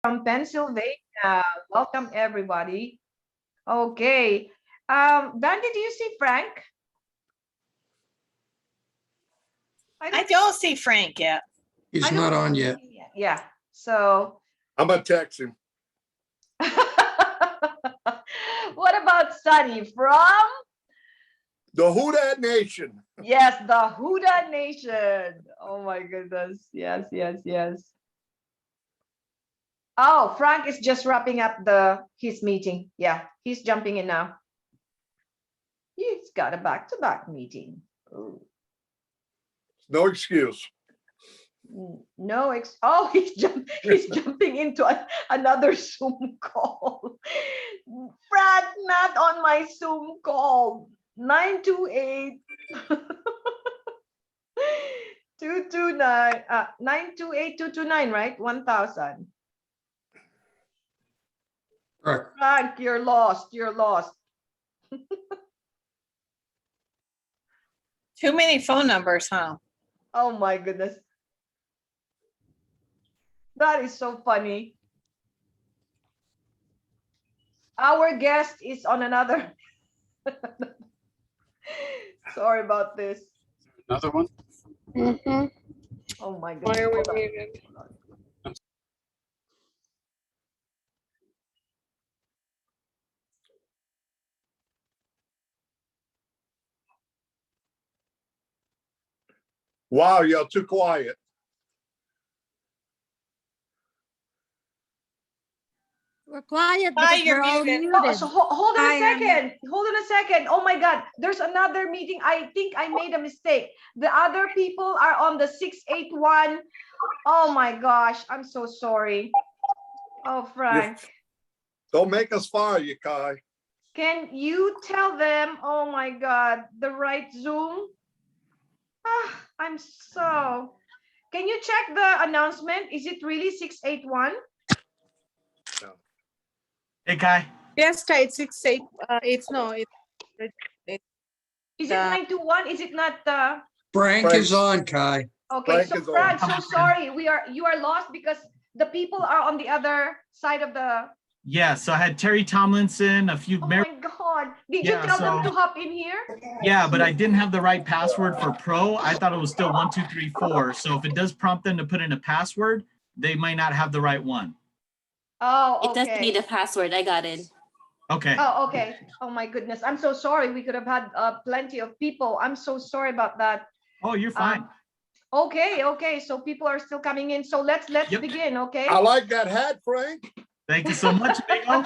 from Pennsylvania. Welcome, everybody. Okay. Dandy, do you see Frank? I don't see Frank yet. He's not on yet. Yeah. So. I'm gonna text him. What about Sunny from? The Huda Nation. Yes, the Huda Nation. Oh my goodness. Yes, yes, yes. Oh, Frank is just wrapping up his meeting. Yeah, he's jumping in now. He's got a back-to-back meeting. Ooh. No excuse. No, he's jumping into another Zoom call. Brad, not on my Zoom call. 928 229 928 229, right? 1000. Correct. Frank, you're lost. You're lost. Too many phone numbers, huh? Oh my goodness. That is so funny. Our guest is on another. Sorry about this. Another one? Oh my goodness. Why are we Hold on. muted? Wow, y'all too quiet. We're quiet Hi, because you're we're all muted. muted. Oh, so hold on a Hi, second. Hold on a second. Oh my God. There's another meeting. I think I made a mistake. The other people are on the 681. Oh my gosh. I'm so sorry. Oh, Frank. Don't make us fire you, Kai. Can you tell them, oh my God, the right Zoom? I'm so. Can you check the announcement? Is it really 681? Hey, Kai. Yes, Kai, it's 6 8. It's no, Is it 921? Is it not Frank is on, Kai. okay? Frank So is on. Brad, so sorry. You are lost because the people are on the other side of the. Yeah, so I had Terry Tomlinson, a few. Oh my God! Did you Yeah, tell them so- to hop in here? Yeah, but I didn't have the right password for Pro. I thought it was still 1234. So if it does prompt them to put in a password, they might not have the right one. Oh, It doesn't okay. need a password. I got it. Okay. Oh, okay. Oh my goodness. I'm so sorry. We could have had plenty of people. I'm so sorry about that. Oh, you're fine. Okay, okay. So people are still coming in. So let's Yep. begin, okay? I like that hat, Frank. Thank you so much, Bingo.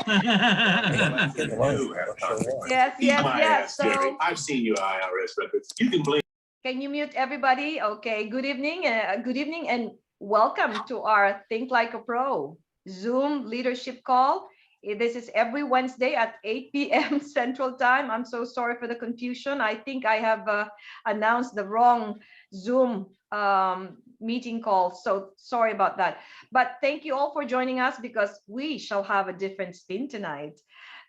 Yes, yes, yes. So I've seen your IRS records. You can blame. can you mute everybody? Okay. Good evening. Good evening and welcome to our Think Like a Pro Zoom leadership call. This is every Wednesday at 8 p.m. Central Time. I'm so sorry for the confusion. I think I have announced the wrong Zoom meeting call. So sorry about that. But thank you all for joining us because we shall have a different spin tonight.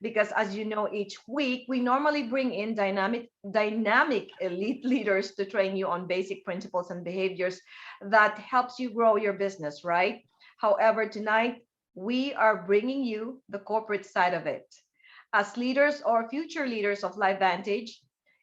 Because as you know, each week we normally bring in dynamic elite leaders to train you on basic principles and behaviors that helps you grow your business, right? However, tonight we are bringing you the corporate side of it. As leaders or future leaders of LiveVantage,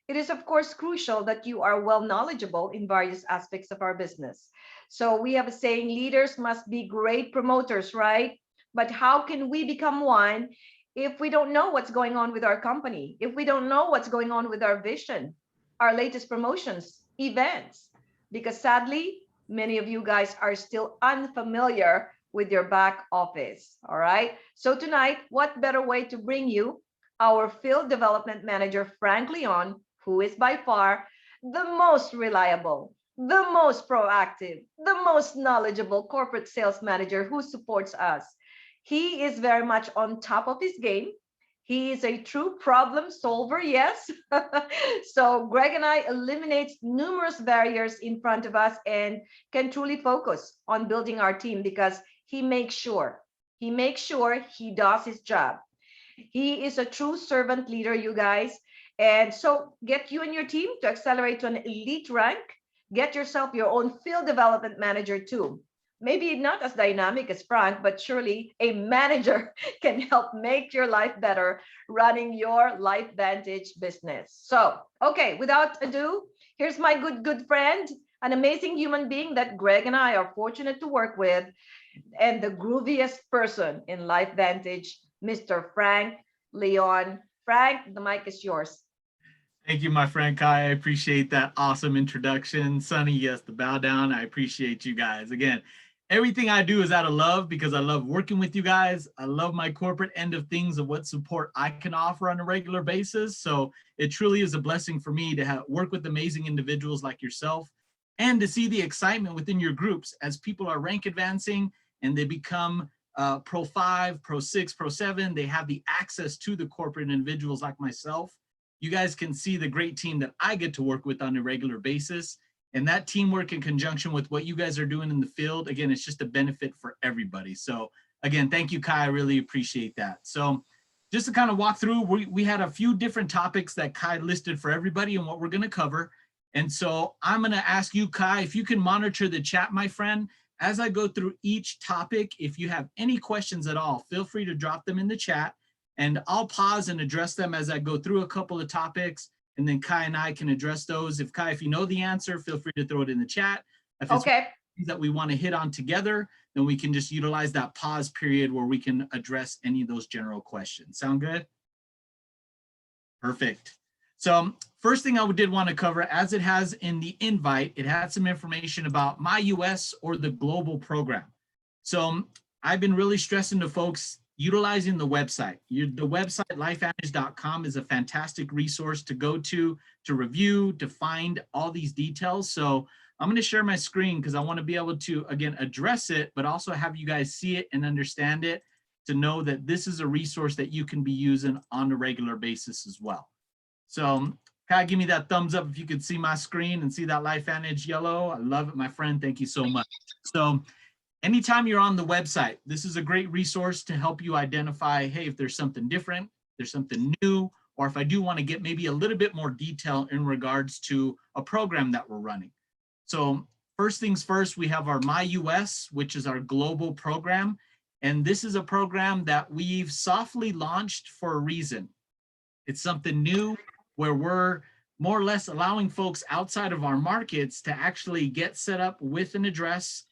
it is of course crucial that you are well knowledgeable in various aspects of our business. So we have a saying, leaders must be great promoters, right? But how can we become one if we don't know what's going on with our company, if we don't know what's going on with our vision, our latest promotions, events? Because sadly, many of you guys are still unfamiliar with your back office. All right. So tonight, what better way to bring you our field development manager, Frank Leon, who is by far the most reliable, the most proactive, the most knowledgeable corporate sales manager who supports us. He is very much on top of his game. He is a true problem solver, yes. So Greg and I eliminate numerous barriers in front of us and can truly focus on building our team because he makes sure he does his job. He is a true servant leader, you guys. And so get you and your team to accelerate to an elite rank. Get yourself your own field development manager too. maybe not as dynamic as Frank, but surely a manager can help make your life better running your LifeVantage business. So, okay, without ado, here's my good friend, an amazing human being that Greg and I are fortunate to work with, and the grooviest person in LifeVantage, Mr. Frank Leon. Frank, the mic is yours. Thank you, my friend Kai. I appreciate that awesome introduction. Sonny, yes, the bow down. I appreciate you guys. Again, everything I do is out of love because I love working with you guys. I love my corporate end of things of what support I can offer on a regular basis. So it truly is a blessing for me to work with amazing individuals like yourself and to see the excitement within your groups as people are rank advancing and they become Pro 5, Pro 6, Pro 7. They have the access to the corporate individuals like myself. You guys can see the great team that I get to work with on a regular basis. And that teamwork in conjunction with what you guys are doing in the field, again, it's just a benefit for everybody. So again, thank you, Kai. I really appreciate that. So just to kind of walk through, we had a few different topics that Kai listed for everybody and what we're going to cover. And so I'm going to ask you, Kai, if you can monitor the chat, my friend, as I go through each topic. If you have any questions at all, feel free to drop them in the chat. And I'll pause and address them as I go through a couple of topics, and then Kai and I can address those. If Kai, if you know the answer, feel free to throw it in the chat. If it's Okay. that we want to hit on together, then we can just utilize that pause period where we can address any of those general questions. Sound good? Perfect. So first thing I did want to cover, as it has in the invite, it had some information about my US or the global program. So I've been really stressing to folks utilizing the website. The website, lifevantage.com, is a fantastic resource to go to review, to find all these details. So I'm going to share my screen because I want to be able to, again, address it, but also have you guys see it and understand it to know that this is a resource that you can be using on a regular basis as well. So Kai, give me that thumbs up if you could see my screen and see that LifeVantage yellow. I love it, my friend. Thank you so much. So anytime you're on the website, this is a great resource to help you identify, hey, if there's something different, there's something new, or if I do want to get maybe a little bit more detail in regards to a program that we're running. So first things first, we have our My US, which is our global program. And this is a program that we've softly launched for a reason. It's something new where we're more or less allowing folks outside of our markets to actually get set up with an address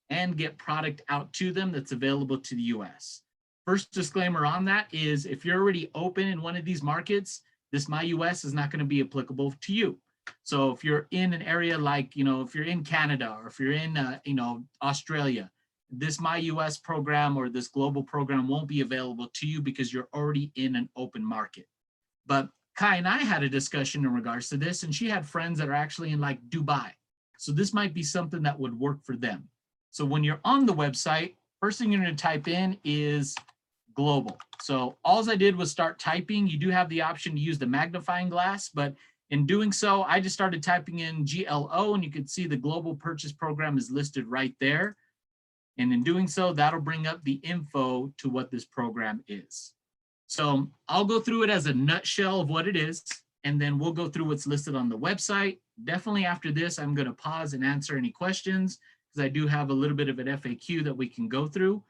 and get product out to them that's available to the US. First disclaimer on that is if you're already open in one of these markets, this My US is not going to be applicable to you. So if you're in an area like, if you're in Canada or if you're in, Australia, this My US program or this global program won't be available to you because you're already in an open market. But Kai and I had a discussion in regards to this, and she had friends that are actually in like Dubai. So this might be something that would work for them. So when you're on the website, first thing you're going to type in is global. So all I did was start typing. You do have the option to use the magnifying glass, but in doing so, I just started typing in GLO, and you can see the global purchase program is listed right there. And in doing so, that'll bring up the info to what this program is. So I'll go through it as a nutshell of what it is, and then we'll go through what's listed on the website. Definitely after this, I'm going to pause and answer any questions because I do have a little bit of an FAQ that we can go through.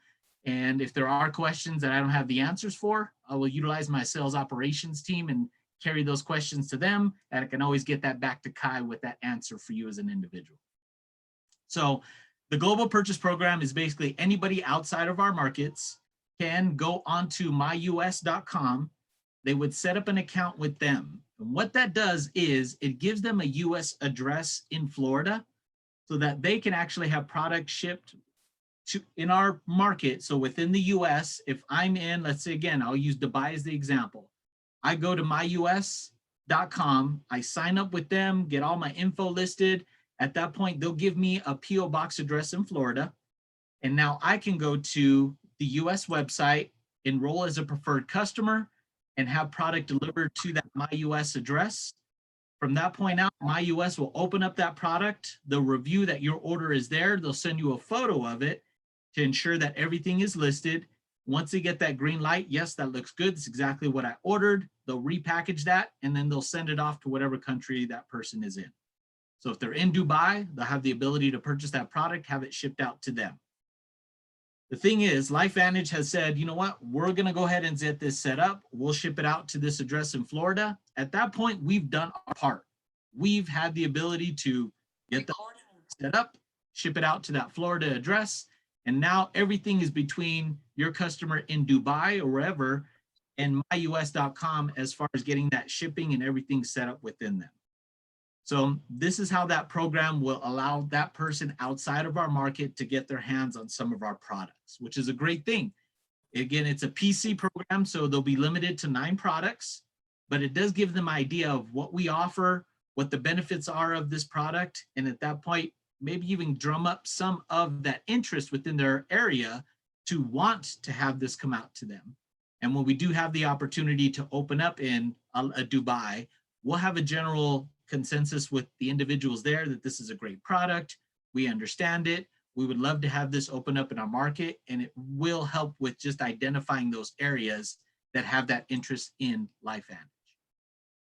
And if there are questions that I don't have the answers for, I will utilize my sales operations team and carry those questions to them. And I can always get that back to Kai with that answer for you as an individual. So the global purchase program is basically anybody outside of our markets can go onto myus.com. They would set up an account with them. And what that does is it gives them a US address in Florida so that they can actually have product shipped in our market. So within the US, if I'm in, let's say again, I'll use Dubai as the example. I go to myus.com, I sign up with them, get all my info listed. At that point, they'll give me a PO box address in Florida. And now I can go to the US website, enroll as a preferred customer, and have product delivered to that My US address. From that point out, My US will open up that product. They'll review that your order is there. They'll send you a photo of it to ensure that everything is listed. Once they get that green light, yes, that looks good. It's exactly what I ordered. They'll repackage that, and then they'll send it off to whatever country that person is in. So if they're in Dubai, they'll have the ability to purchase that product, have it shipped out to them. The thing is, LifeVantage has said, you know what, we're going to go ahead and get this set up. We'll ship it out to this address in Florida. At that point, we've done our part. We've had the ability to get the set up, ship it out to that Florida address. And now everything is between your customer in Dubai or wherever and myus.com as far as getting that shipping and everything set up within them. So this is how that program will allow that person outside of our market to get their hands on some of our products, which is a great thing. Again, it's a PC program, so they'll be limited to 9 products, but it does give them an idea of what we offer, what the benefits are of this product. And at that point, maybe even drum up some of that interest within their area to want to have this come out to them. And when we do have the opportunity to open up in Dubai, we'll have a general consensus with the individuals there that this is a great product. We understand it. We would love to have this open up in our market, and it will help with just identifying those areas that have that interest in LifeVantage.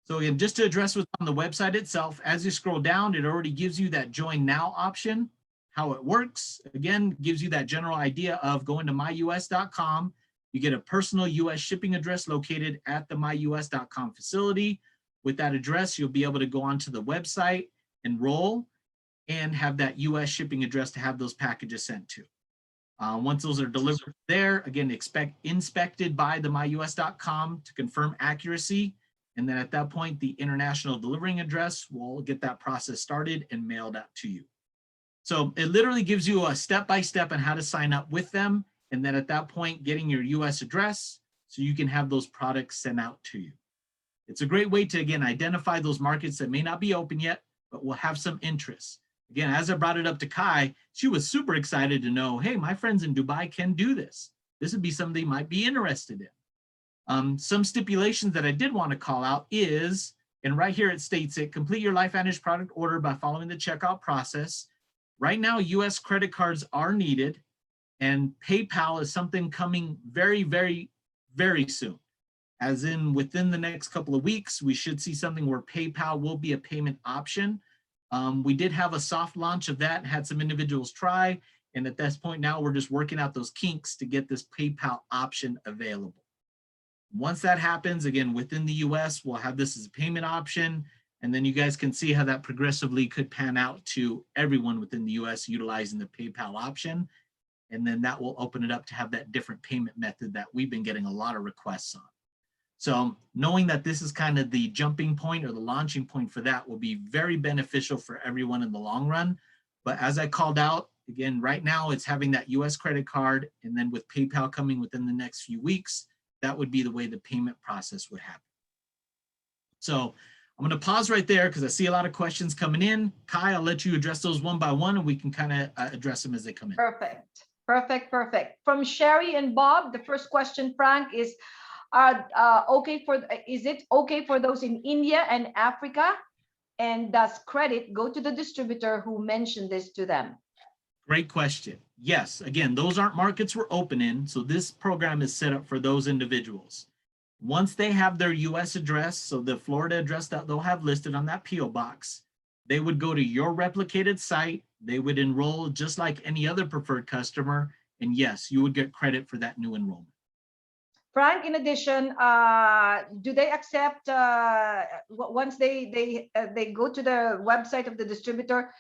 So again, just to address what's on the website itself, as you scroll down, it already gives you that join now option, how it works. Again, gives you that general idea of going to myus.com. You get a personal US shipping address located at the myus.com facility. With that address, you'll be able to go onto the website, enroll, and have that US shipping address to have those packages sent to. Once those are delivered there, again, inspected by the myus.com to confirm accuracy. And then at that point, the international delivering address will get that process started and mailed out to you. So it literally gives you a step-by-step on how to sign up with them. And then at that point, getting your US address so you can have those products sent out to you. It's a great way to, again, identify those markets that may not be open yet, but will have some interest. Again, as I brought it up to Kai, she was super excited to know, hey, my friends in Dubai can do this. This would be something they might be interested in. Some stipulations that I did want to call out is, and right here it states it, complete your LifeVantage product order by following the checkout process. Right now, US credit cards are needed, and PayPal is something coming very, very, very soon. As in within the next couple of weeks, we should see something where PayPal will be a payment option. We did have a soft launch of that, had some individuals try, and at this point now we're just working out those kinks to get this PayPal option available. Once that happens, again, within the US, we'll have this as a payment option, and then you guys can see how that progressively could pan out to everyone within the US utilizing the PayPal option. And then that will open it up to have that different payment method that we've been getting a lot of requests on. So knowing that this is kind of the jumping point or the launching point for that will be very beneficial for everyone in the long run. But as I called out, again, right now it's having that US credit card, and then with PayPal coming within the next few weeks, that would be the way the payment process would happen. So I'm going to pause right there because I see a lot of questions coming in. Kai, I'll let you address those one by one, and we can kind of address them as they come in. Perfect. Perfect. Perfect. From Sherry and Bob, the first question, Frank, is is it okay for those in India and Africa? And does credit go to the distributor who mentioned this to them? Great question. Yes, again, those aren't markets we're open in, so this program is set up for those individuals. Once they have their US address, so the Florida address that they'll have listed on that PO box, they would go to your replicated site, they would enroll just like any other preferred customer, and yes, you would get credit for that new enrollment. Frank, in addition, do they accept once they go to the website of the distributor?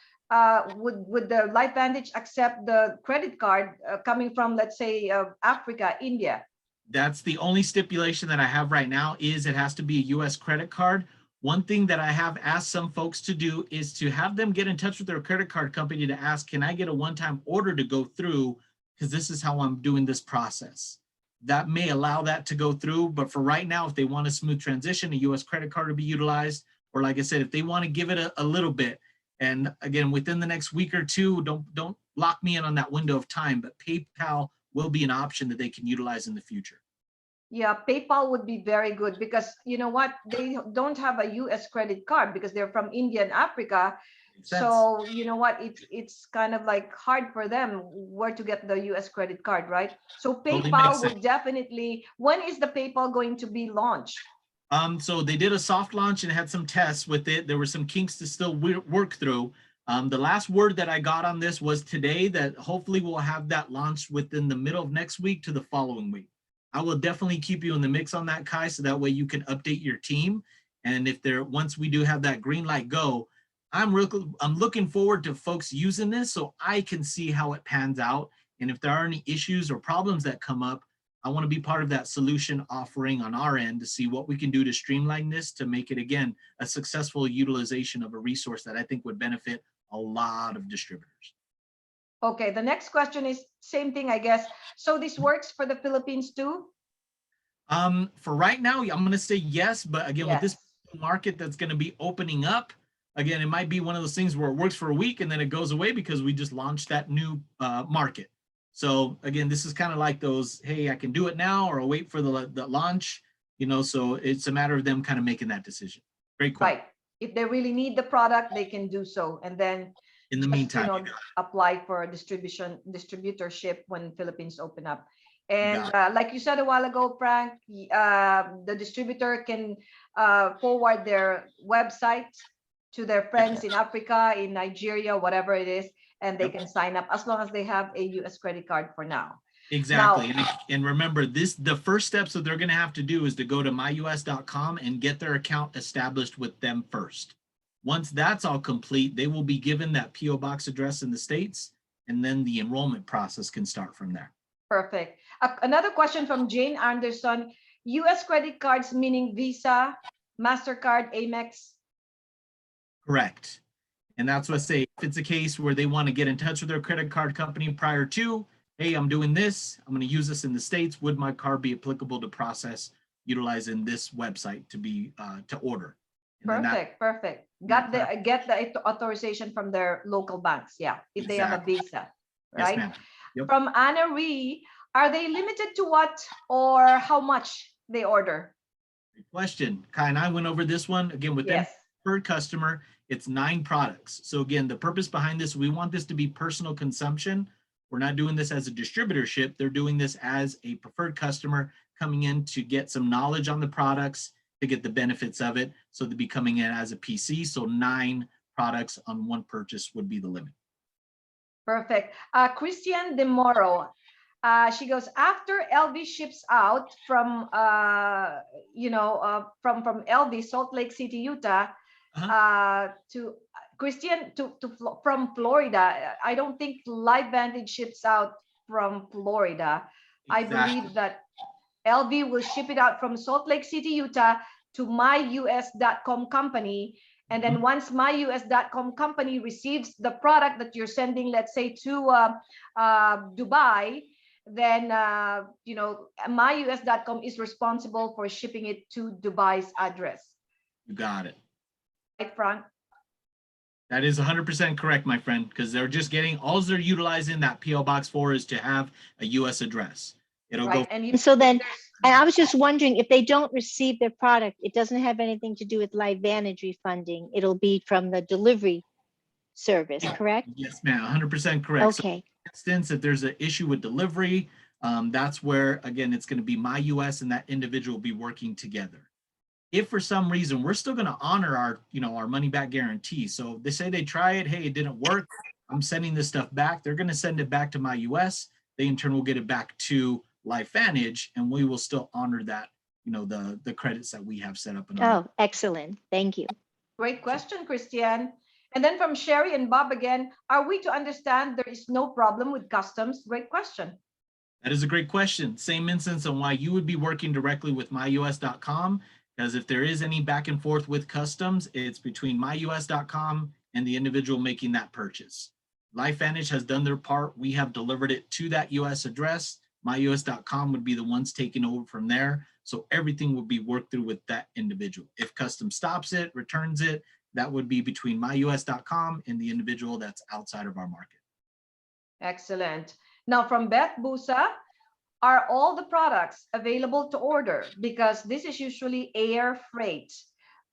Would the LifeVantage accept the credit card coming from, let's say, Africa, India? That's the only stipulation that I have right now, is it has to be a US credit card. One thing that I have asked some folks to do is to have them get in touch with their credit card company to ask, can I get a one-time order to go through? Because this is how I'm doing this process. That may allow that to go through, but for right now, if they want a smooth transition, a US credit card will be utilized. Or like I said, if they want to give it a little bit, and again, within the next week or two, don't lock me in on that window of time, but PayPal will be an option that they can utilize in the future. Yeah, PayPal would be very good because you know what? They don't have a US credit card because they're from India and Africa. So you know what? It's kind of like hard for them where to get the US credit card, right? So PayPal would definitely. When is the PayPal going to be launched? So they did a soft launch and had some tests with it. There were some kinks to still work through, The last word that I got on this was today that hopefully we'll have that launched within the middle of next week to the following week. I will definitely keep you in the mix on that, Kai, so that way you can update your team. And if once we do have that green light go, I'm looking forward to folks using this so I can see how it pans out. And if there are any issues or problems that come up, I want to be part of that solution offering on our end to see what we can do to streamline this to make it, again, a successful utilization of a resource that I think would benefit a lot of distributors. Okay, the next question is same thing, I guess. So this works for the Philippines too? For right now, I'm going to say yes, but again, with this Yes. market that's going to be opening up, again, it might be one of those things where it works for a week and then it goes away because we just launched that new market. So again, this is kind of like those, hey, I can do it now or I'll wait for the launch, you know, so it's a matter of them kind of making that decision. Great question. Right. If they really need the product, they can do so. And then In the just, meantime, apply for distributorship when Philippines open up. got And like you said a while ago, Frank, the distributor can forward their website to their friends in Africa, in Nigeria, whatever it is, and they Yep. can sign up as long as they have a US credit card for now. exactly. And remember this, the first steps that they're going to have to do is to go to myus.com and get their account established with them first. Once that's all complete, they will be given that PO box address in the States, and then the enrollment process can start from there. Perfect. Another question from Jane Anderson. US credit cards meaning Visa, MasterCard, Amex. Correct. And that's what I say, if it's a case where they want to get in touch with their credit card company prior to, hey, I'm doing this, I'm going to use this in the States, would my card be applicable to process utilizing this website to be to order? And then that- Perfect. Get the authorization from their local banks. Yeah, if they have a Visa, Yes, right? ma'am. Yep. From Anna Ree, are they limited to what or how much they order? Great question. Kai and I went over this one again with them Yes. per customer. It's 9 products. So again, the purpose behind this, we want this to be personal consumption. We're not doing this as a distributorship. They're doing this as a preferred customer coming in to get some knowledge on the products, to get the benefits of it. So they'll be coming in as a PC. So 9 products on one purchase would be the limit. Perfect. Christian De Moro, she goes, after LV ships out from from LV, Salt Lake City, Utah, to Christian from Florida. I don't think Live Vantage ships out from Florida. I believe that LV will ship it out from Salt Lake City, Utah to myus.com company. And then once myus.com company receives the product that you're sending, let's say to Dubai, then myus.com is responsible for shipping it to Dubai's address. You got it. Right, Frank? That is 100% correct, my friend, because they're just getting, all they're utilizing that PO box for is to have a US address. It'll Right. go. And so then, and I was just wondering, if they don't receive their product, it doesn't have anything to do with Live Vantage refunding. It'll be from the delivery service, correct? Yes, ma'am, 100% correct. So Okay, instance, if there's an issue with delivery, that's where, again, it's going to be my US and that individual will be working together. If for some reason, we're still going to honor our, our money back guarantee. So they say they try it, hey, it didn't work, I'm sending this stuff back. They're going to send it back to my US. They in turn will get it back to Live Vantage, and we will still honor that, the credits that we have set up. oh, excellent, thank you. Great question, Christian. And then from Sherry and Bob again, are we to understand there is no problem with customs? Great question. That is a great question. Same instance on why you would be working directly with myus.com, because if there is any back and forth with customs, it's between myus.com and the individual making that purchase. LifeVantage has done their part. We have delivered it to that US address. myus.com would be the ones taking over from there. So everything would be worked through with that individual. If customs stops it, returns it, that would be between myus.com and the individual that's outside of our market. Excellent. Now from Beth Busa, are all the products available to order? Because this is usually air freight.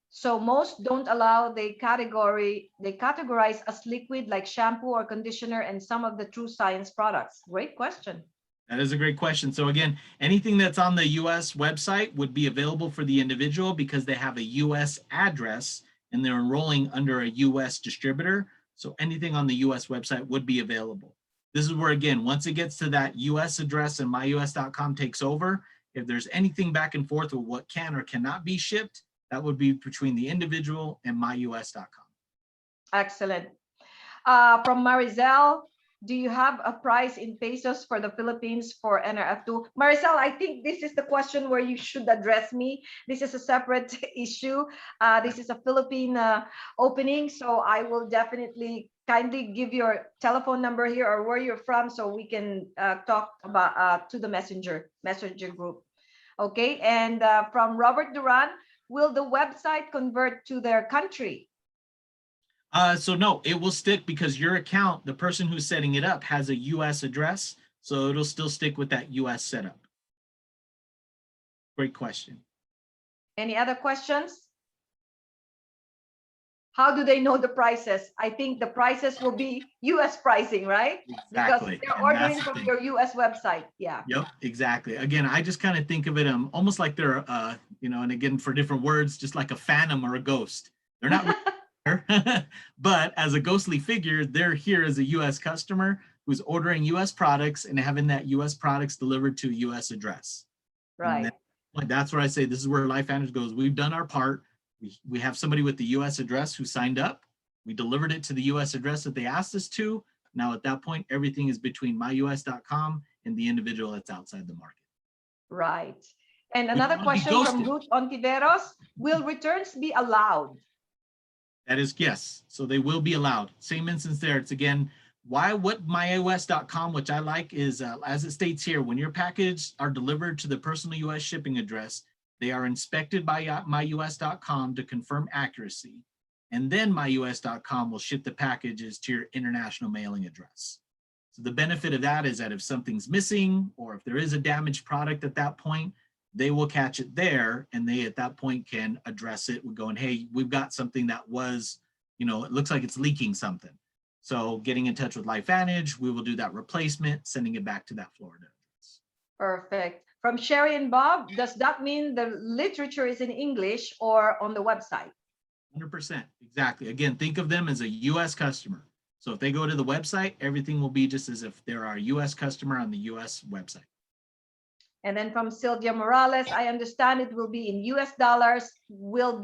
So most don't allow, they categorize as liquid like shampoo or conditioner and some of the True Science products. Great question. That is a great question. So again, anything that's on the US website would be available for the individual because they have a US address and they're enrolling under a US distributor. So anything on the US website would be available. This is where, again, once it gets to that US address and myus.com takes over, if there's anything back and forth with what can or cannot be shipped, that would be between the individual and myus.com. Excellent. From Marizel, do you have a price in pesos for the Philippines for NRF2? Marizel, I think this is the question where you should address me. This is a separate issue. This is a Philippine opening, so I will definitely kindly give your telephone number here or where you're from so we can talk about to the messenger group. Okay, and from Robert Duran, will the website convert to their country? So no, it will stick because your account, the person who's setting it up has a US address, so it'll still stick with that US setup. Great question. Any other questions? How do they know the prices? I think the prices will be US pricing, right? Exactly. Because they're And ordering that's the from thing. your US website. Yeah. Yep, exactly. Again, I just kind of think of it almost like they're, and again, for different words, just like a phantom or a ghost. They're not there, but as a ghostly figure, they're here as a US customer who's ordering US products and having that US products delivered to a US address. Right. That's where I say this is where LifeVantage goes. We've done our part. We have somebody with the US address who signed up. We delivered it to the US address that they asked us to. Now at that point, everything is between myus.com and the individual that's outside the market. Right. And We another don't wanna be question from ghosted. Ruth Ontiveros, will returns be allowed? That is yes. So they will be allowed. Same instance there. It's again, what myus.com, which I like, is as it states here, when your packages are delivered to the personal US shipping address, they are inspected by myus.com to confirm accuracy. And then myus.com will ship the packages to your international mailing address. So the benefit of that is that if something's missing or if there is a damaged product at that point, they will catch it there and they at that point can address it with going, hey, we've got something that was, it looks like it's leaking something. So getting in touch with LifeVantage, we will do that replacement, sending it back to that Florida address. Perfect. From Sherry and Bob, does that mean the literature is in English or on the website? 100%, exactly. Again, think of them as a US customer. So if they go to the website, everything will be just as if they're our US customer on the US website. And then from Sylvia Morales, I understand it will be in US dollars. Will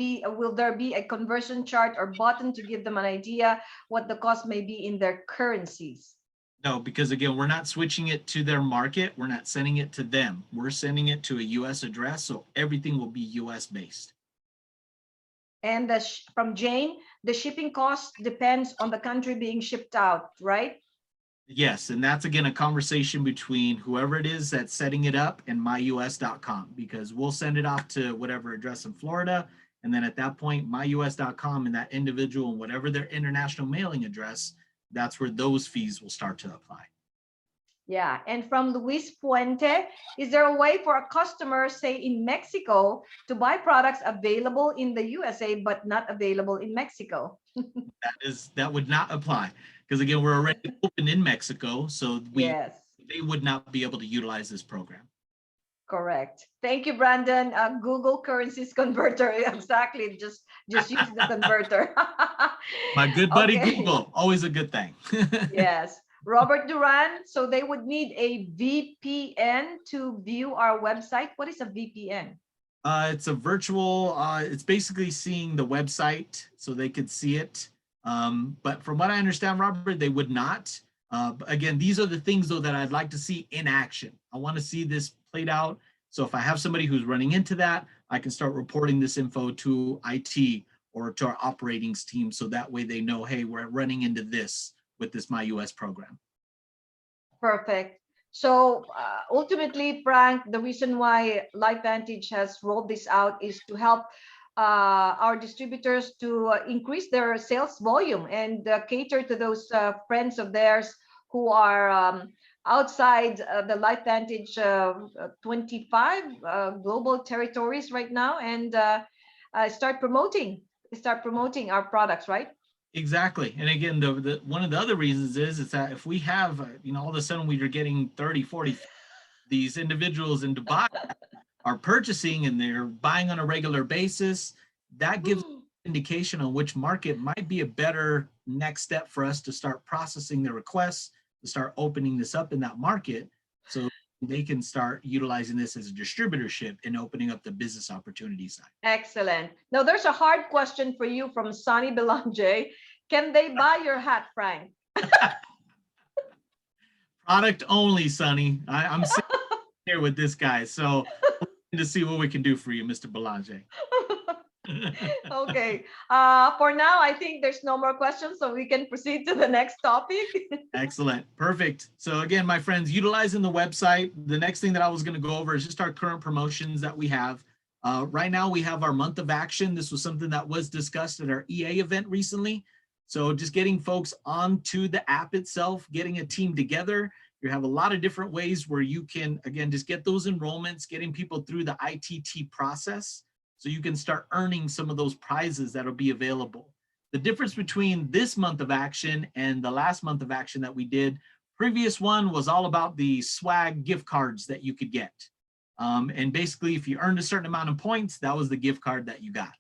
there be a conversion chart or button to give them an idea what the cost may be in their currencies? No, because again, we're not switching it to their market. We're not sending it to them. We're sending it to a US address. So everything will be US based. And from Jane, the shipping cost depends on the country being shipped out, right? Yes, and that's again a conversation between whoever it is that's setting it up and myus.com, because we'll send it off to whatever address in Florida. And then at that point, myus.com and that individual and whatever their international mailing address, that's where those fees will start to apply. Yeah, and from Luis Puente, is there a way for a customer, say in Mexico, to buy products available in the USA but not available in Mexico? That would not apply, because again, we're already open in Mexico, so Yes, they would not be able to utilize this program. correct. Thank you, Brandon. Google Currencies Converter, exactly. Just use the converter. My good buddy Okay. Google, always a good thing. Yes. Robert Duran, so they would need a VPN to view our website. What is a VPN? It's a virtual, it's basically seeing the website so they could see it. But from what I understand, Robert, they would not. Again, these are the things though that I'd like to see in action. I want to see this played out. So if I have somebody who's running into that, I can start reporting this info to IT or to our operations team. So that way they know, hey, we're running into this with this MyUS program. Perfect. So ultimately, Frank, the reason why LifeVantage has rolled this out is to help our distributors to increase their sales volume and cater to those friends of theirs who are outside the LifeVantage 25 global territories right now, and start promoting our products, right? Exactly. And again, the one of the other reasons is that if we have, all of a sudden we are getting 30, 40, these individuals in Dubai are purchasing and they're buying on a regular basis, that gives indication on which market might be a better, next step for us to start processing the requests, to start opening this up in that market so they can start utilizing this as a distributorship and opening up the business opportunity side. Excellent. Now, there's a hard question for you from Sonny Belonge. Can they buy your hat, Frank? Product only, Sonny. I'm sitting here with this guy, so to see what we can do for you, Mr. Belonge. Okay. For now, I think there's no more questions, so we can proceed to the next topic. Excellent. Perfect. So again, my friends, utilizing the website, the next thing that I was going to go over is just our current promotions that we have. Right now, we have our month of action. This was something that was discussed at our EA event recently. So just getting folks onto the app itself, getting a team together. You have a lot of different ways where you can, again, just get those enrollments, getting people through the ITT process so you can start earning some of those prizes that'll be available. The difference between this month of action and the last month of action that we did, previous one was all about the swag gift cards that you could get. And basically, if you earned a certain amount of points, that was the gift card that you got.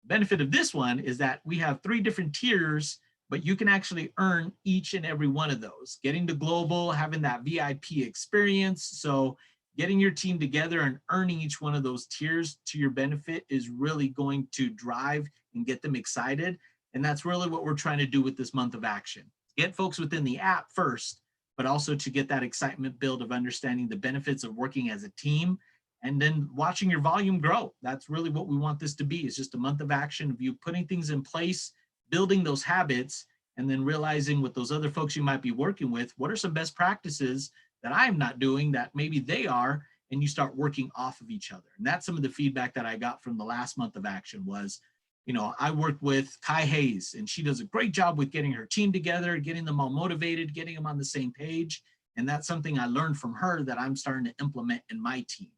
The benefit of this one is that we have 3 different tiers, but you can actually earn each and every one of those. Getting to global, having that VIP experience. So getting your team together and earning each one of those tiers to your benefit is really going to drive and get them excited. And that's really what we're trying to do with this month of action. Get folks within the app first, but also to get that excitement build of understanding the benefits of working as a team and then watching your volume grow. That's really what we want this to be, is just a month of action of you putting things in place, building those habits, and then realizing with those other folks you might be working with, what are some best practices that I'm not doing that maybe they are, and you start working off of each other. And that's some of the feedback that I got from the last month of action was, you know, I worked with Kai Hayes, and she does a great job with getting her team together, getting them all motivated, getting them on the same page. And that's something I learned from her that I'm starting to implement in my team.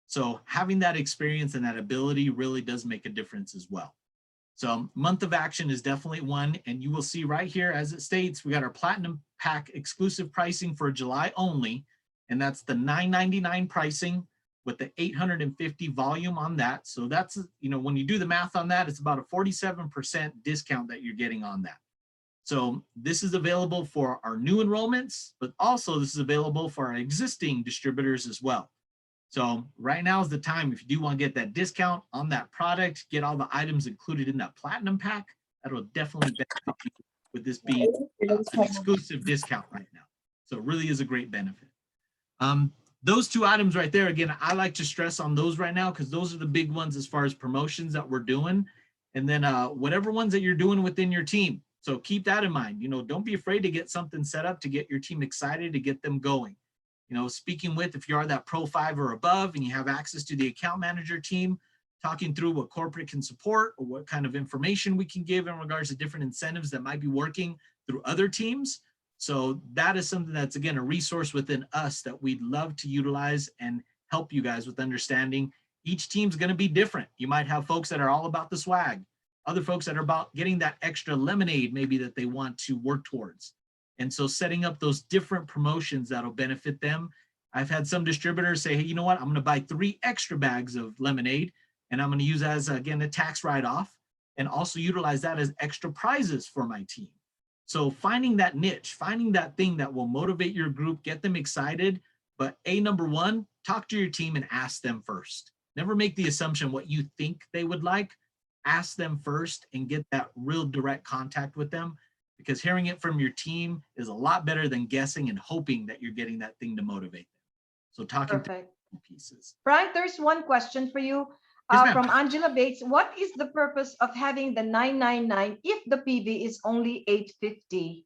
So having that experience and that ability really does make a difference as well. So month of action is definitely one, and you will see right here, as it states, we got our Platinum Pack exclusive pricing for July only, and that's the $9.99 pricing with the 850 volume on that. So that's, you know, when you do the math on that, it's about a 47% discount that you're getting on that. So this is available for our new enrollments, but also this is available for our existing distributors as well. So right now is the time, if you do want to get that discount on that product, get all the items included in that Platinum Pack, that'll definitely benefit you with this being an exclusive discount right now. So it really is a great benefit. Those 2 items right there, again, I like to stress on those right now because those are the big ones as far as promotions that we're doing. And then whatever ones that you're doing within your team. So keep that in mind. You know, don't be afraid to get something set up to get your team excited, to get them going. You know, speaking with, if you are that Pro 5 or above and you have access to the account manager team, talking through what corporate can support or what kind of information we can give in regards to different incentives that might be working through other teams. So that is something that's, again, a resource within us that we'd love to utilize and help you guys with understanding. Each team's going to be different. You might have folks that are all about the swag, other folks that are about getting that extra lemonade maybe that they want to work towards. And so setting up those different promotions that'll benefit them. I've had some distributors say, hey, you know what? I'm going to buy 3 extra bags of lemonade, and I'm going to use that as, again, a tax write-off, and also utilize that as extra prizes for my team. So finding that niche, finding that thing that will motivate your group, get them excited. But number 1, talk to your team and ask them first. Never make the assumption what you think they would like. Ask them first and get that real direct contact with them, because hearing it from your team is a lot better than guessing and hoping that you're getting that thing to motivate them. So talking to pieces. Frank, there's one question for you from Angela Bates. What is the purpose of having the $9.99 if the PV is only $8.50?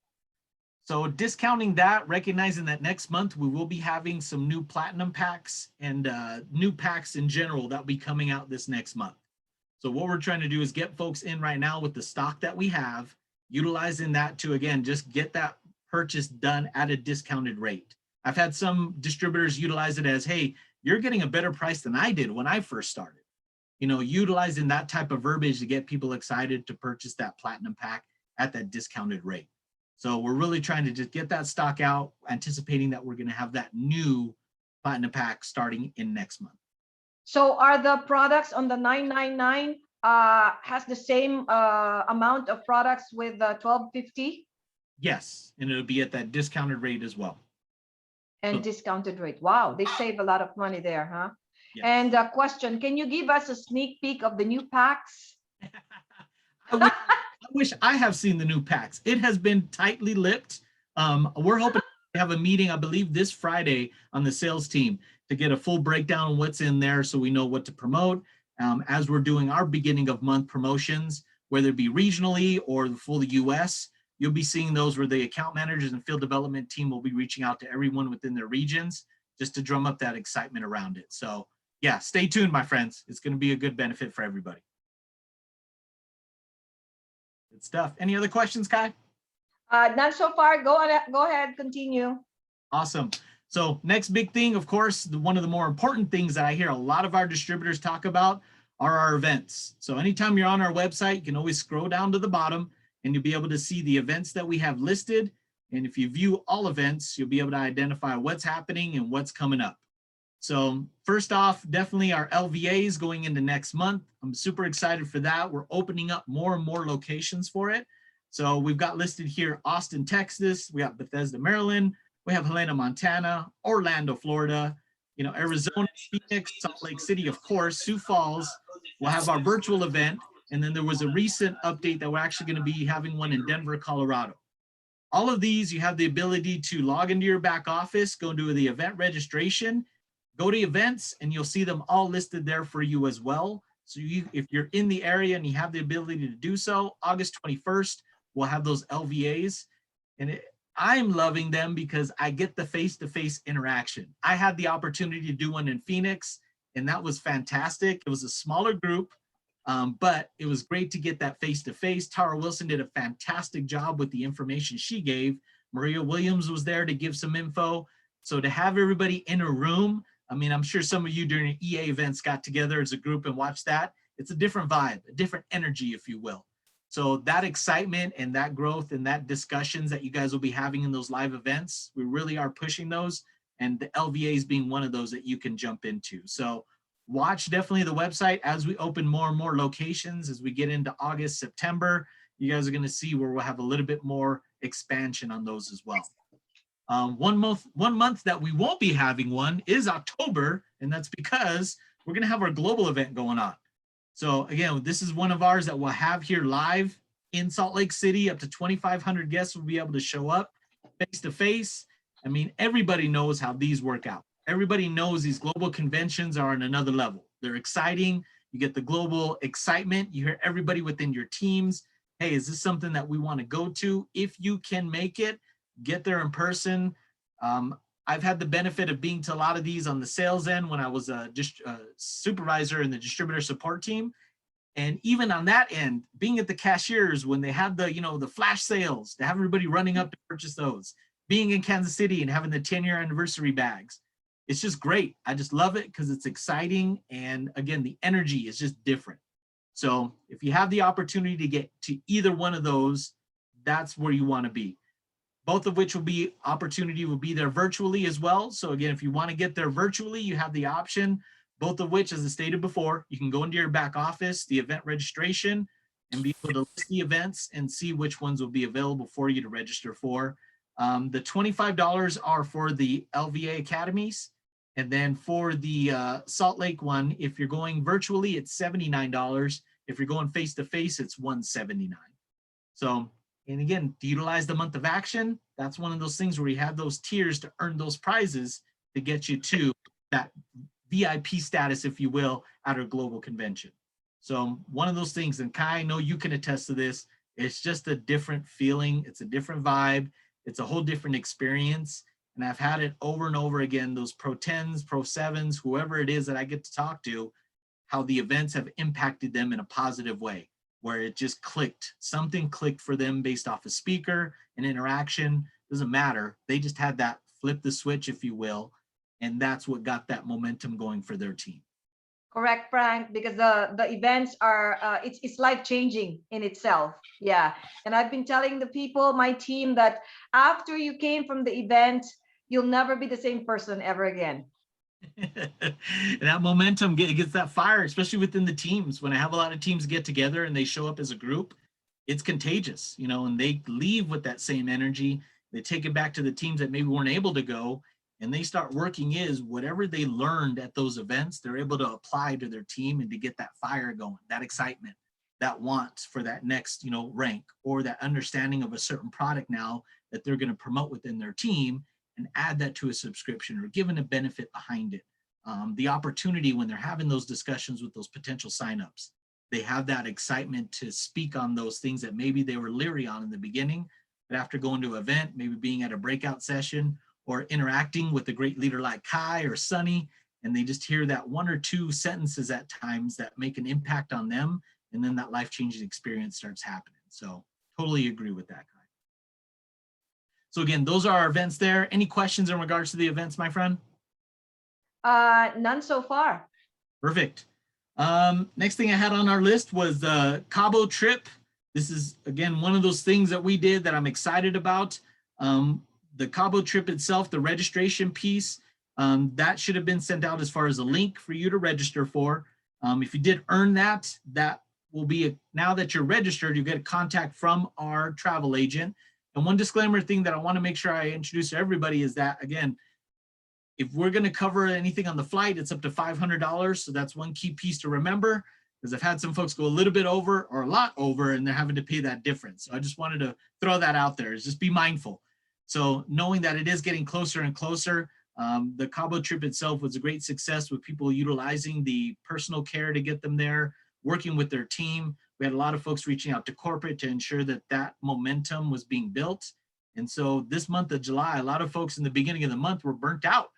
So discounting that, recognizing that next month we will be having some new Platinum packs and new packs in general that will be coming out this next month. So what we're trying to do is get folks in right now with the stock that we have, utilizing that to, again, just get that purchase done at a discounted rate. I've had some distributors utilize it as, hey, you're getting a better price than I did when I first started. You know, utilizing that type of verbiage to get people excited to purchase that Platinum pack at that discounted rate. So we're really trying to just get that stock out, anticipating that we're going to have that new Platinum pack starting in next month. So are the products on the $9.99 has the same amount of products with 1250 Yes, and it'll be at that discounted rate as well. and So- discounted rate. Wow, they save a lot of money there, huh? Yes. And a question, can you give us a sneak peek of the new packs? I wish I have seen the new packs. It has been tightly lipped. We're hoping to have a meeting, I believe, this Friday on the sales team to get a full breakdown on what's in there so we know what to promote. As we're doing our beginning of month promotions, whether it be regionally or for the US, you'll be seeing those where the account managers and field development team will be reaching out to everyone within their regions just to drum up that excitement around it. So yeah, stay tuned, my friends. It's going to be a good benefit for everybody. Good stuff. Any other questions, Kai? None so far. Go ahead, continue. Awesome. So next big thing, of course, one of the more important things that I hear a lot of our distributors talk about are our events. So anytime you're on our website, you can always scroll down to the bottom and you'll be able to see the events that we have listed. And if you view all events, you'll be able to identify what's happening and what's coming up. So first off, definitely our LVAs going into next month. I'm super excited for that. We're opening up more and more locations for it. So we've got listed here Austin, Texas. We got Bethesda, Maryland. We have Helena, Montana, Orlando, Florida, Arizona, Phoenix, Salt Lake City, of course, Sioux Falls. We'll have our virtual event. And then there was a recent update that we're actually going to be having one in Denver, Colorado. All of these, you have the ability to log into your back office, go into the event registration, go to events, and you'll see them all listed there for you as well. So if you're in the area and you have the ability to do so, August 21st, we'll have those LVAs. And I'm loving them because I get the face-to-face interaction. I had the opportunity to do one in Phoenix, and that was fantastic. It was a smaller group, but it was great to get that face-to-face. Tara Wilson did a fantastic job with the information she gave. Maria Williams was there to give some info. So to have everybody in a room, I mean, I'm sure some of you during EA events got together as a group and watched that. It's a different vibe, a different energy, if you will. So that excitement and that growth and that discussions that you guys will be having in those live events, we really are pushing those, and the LVAs being one of those that you can jump into. So watch definitely the website as we open more and more locations as we get into August, September. You guys are going to see where we'll have a little bit more expansion on those as well. 1 month that we won't be having one is October, and that's because we're going to have our global event going on. So again, this is one of ours that we'll have here live in Salt Lake City. Up to 2,500 guests will be able to show up face to face. I mean, everybody knows how these work out. Everybody knows these global conventions are on another level. They're exciting. You get the global excitement. You hear everybody within your teams. Hey, is this something that we want to go to? If you can make it, get there in person. I've had the benefit of being to a lot of these on the sales end when I was a supervisor in the distributor support team. And even on that end, being at the cashiers when they have the flash sales, to have everybody running up to purchase those, being in Kansas City and having the 10-year anniversary bags. It's just great. I just love it because it's exciting. And again, the energy is just different. So if you have the opportunity to get to either one of those, that's where you want to be. Both of which will be there virtually as well. So again, if you want to get there virtually, you have the option, both of which, as I stated before, you can go into your back office, the event registration, and be able to list the events and see which ones will be available for you to register for. The $25 are for the LVA academies. And then for the Salt Lake one, if you're going virtually, it's $79. If you're going face-to-face, it's $179. So, and again, to utilize the month of action, that's one of those things where you have those tiers to earn those prizes to get you to that VIP status, if you will, at our global convention. So one of those things, and Kai, I know you can attest to this, it's just a different feeling. It's a different vibe. It's a whole different experience. And I've had it over and over again, those Pro 10s, Pro 7s, whoever it is that I get to talk to, how the events have impacted them in a positive way, where it just clicked. Something clicked for them based off a speaker, an interaction, doesn't matter. They just had that flip the switch, if you will, and that's what got that momentum going for their team. Correct, Frank, because the events are, it's life-changing in itself. Yeah, and I've been telling the people, my team, that after you came from the event, you'll never be the same person ever again. And that momentum gets that fire, especially within the teams. When I have a lot of teams get together and they show up as a group, it's contagious, you know, and they leave with that same energy. They take it back to the teams that maybe weren't able to go, and they start working is whatever they learned at those events, they're able to apply to their team and to get that fire going, that excitement, that want for that next, you know, rank, or that understanding of a certain product now that they're going to promote within their team and add that to a subscription or given a benefit behind it. The opportunity when they're having those discussions with those potential signups, they have that excitement to speak on those things that maybe they were leery on in the beginning, but after going to an event, maybe being at a breakout session or interacting with a great leader like Kai or Sunny, and they just hear that one or two sentences at times that make an impact on them, and then that life-changing experience starts happening. So totally agree with that, Kai. So again, those are our events there. Any questions in regards to the events, my friend? None so far. Perfect. Next thing I had on our list was the Cabo trip. This is, again, one of those things that we did that I'm excited about. The Cabo trip itself, the registration piece, that should have been sent out as far as a link for you to register for. If you did earn that, that will be, now that you're registered, you get a contact from our travel agent. And one disclaimer thing that I want to make sure I introduce to everybody is that, again, if we're going to cover anything on the flight, it's up to $500. So that's one key piece to remember, because I've had some folks go a little bit over or a lot over and they're having to pay that difference. So I just wanted to throw that out there, is just be mindful. So knowing that it is getting closer and closer, the Cabo trip itself was a great success with people utilizing the personal care to get them there, working with their team. We had a lot of folks reaching out to corporate to ensure that that momentum was being built. And so this month of July, a lot of folks in the beginning of the month were burnt out.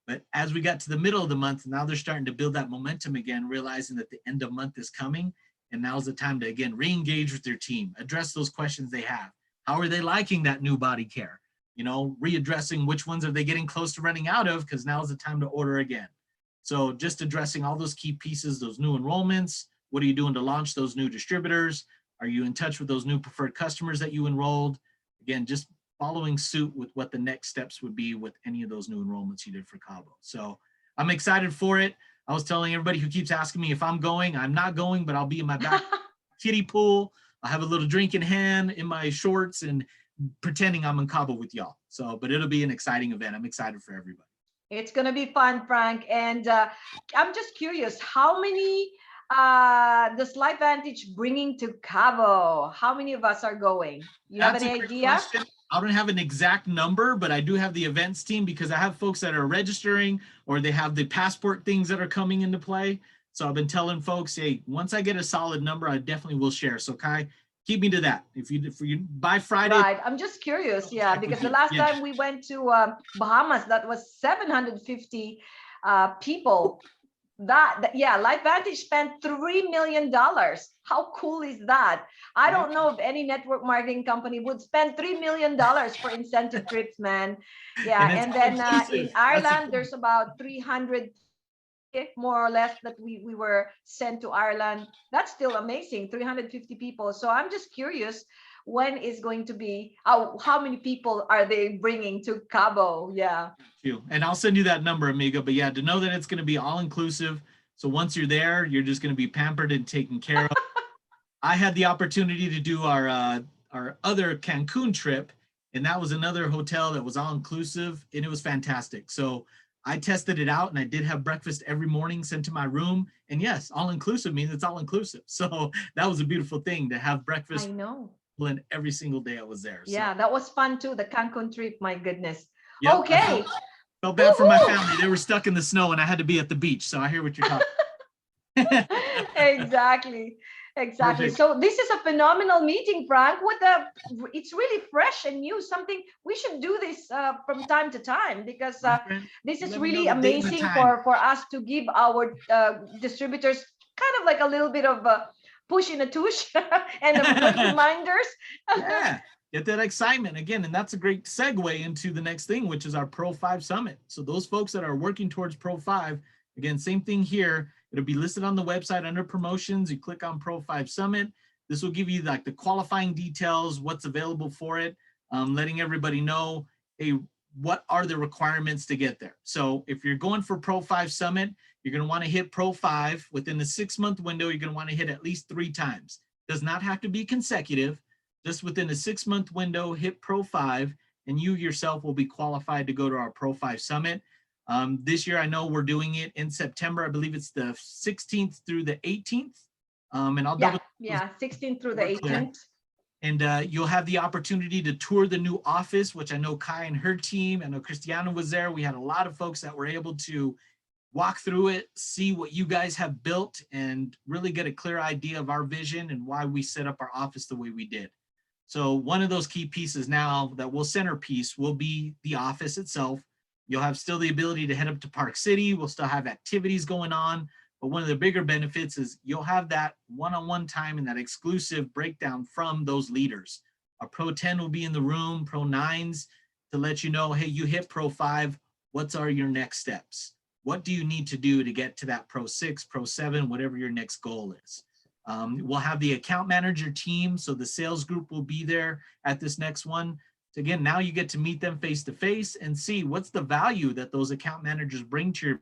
But as we got to the middle of the month, now they're starting to build that momentum again, realizing that the end of month is coming. And now's the time to, again, re-engage with their team, address those questions they have. How are they liking that new body care? You know, readdressing which ones are they getting close to running out of, because now's the time to order again. So just addressing all those key pieces, those new enrollments. What are you doing to launch those new distributors? Are you in touch with those new preferred customers that you enrolled? Again, just following suit with what the next steps would be with any of those new enrollments you did for Cabo. So I'm excited for it. I was telling everybody who keeps asking me if I'm going, I'm not going, but I'll be in my back kiddie pool. I'll have a little drink in hand in my shorts and pretending I'm in Cabo with y'all. So, but it'll be an exciting event. I'm excited for everybody. It's going to be fun, Frank. And I'm just curious, how many does LifeVantage bringing to Cabo? How many of us are going? You have any idea? Question. I don't have an exact number, but I do have the events team, because I have folks that are registering or they have the passport things that are coming into play. So I've been telling folks, hey, once I get a solid number, I definitely will share. So Kai, keep me to that. If you by Friday. Right. I'm just curious. Yeah, because the last time we went to Bahamas, that was 750 people. Yeah, LifeVantage spent $3 million. How cool is that? I don't know if any network marketing company would spend $3 million for incentive trips, man. Yeah, and then in Ireland, there's about 300, more or less, that we were sent to Ireland. That's still amazing, 350 people. So I'm just curious, when is going to be, how many people are they bringing to Cabo? Yeah. And I'll send you that number, amiga. But yeah, to know that it's going to be all inclusive. So once you're there, you're just going to be pampered and taken care of. I had the opportunity to do our other Cancun trip, and that was another hotel that was all inclusive, and it was fantastic. So I tested it out, and I did have breakfast every morning sent to my room. And yes, all inclusive means it's all inclusive. So that was a beautiful thing to have breakfast. I know. Every single day I was there. Yeah, that was fun too. The Cancun trip, my goodness. Yep. Okay. Felt bad for my family. They were stuck in the snow and I had to be at the beach. So I hear what you're talking about. Exactly. Perfect. So this is a phenomenal meeting, Frank. It's really fresh and new. Something we should do this from time to time, because this is really amazing for us to give our distributors kind of like a little bit of a push in a tush and quick reminders. Yeah, get that excitement again. And that's a great segue into the next thing, which is our Pro 5 Summit. So those folks that are working towards Pro 5, again, same thing here. It'll be listed on the website under promotions. You click on Pro 5 Summit. This will give you like the qualifying details, what's available for it, letting everybody know, hey, what are the requirements to get there. So if you're going for Pro 5 Summit, you're going to want to hit Pro 5 within the 6-month window. You're going to want to hit at least 3 times. Does not have to be consecutive. Just within a 6-month window, hit Pro 5, and you yourself will be qualified to go to our Pro 5 Summit. This year, I know we're doing it in September. I believe it's the 16th through the 18th. And I'll double. Yeah, 16th through the We're clear. 18th. And you'll have the opportunity to tour the new office, which I know Kai and her team, I know Christiana was there. We had a lot of folks that were able to walk through it, see what you guys have built, and really get a clear idea of our vision and why we set up our office the way we did. So one of those key pieces now that will centerpiece will be the office itself. You'll have still the ability to head up to Park City. We'll still have activities going on. But one of the bigger benefits is you'll have that one-on-one time and that exclusive breakdown from those leaders. A Pro 10 will be in the room, Pro 9s, to let you know, hey, you hit Pro 5, what are your next steps? What do you need to do to get to that Pro 6, Pro 7, whatever your next goal is? We'll have the account manager team, so the sales group will be there at this next one. So again, now you get to meet them face to face and see what's the value that those account managers bring to your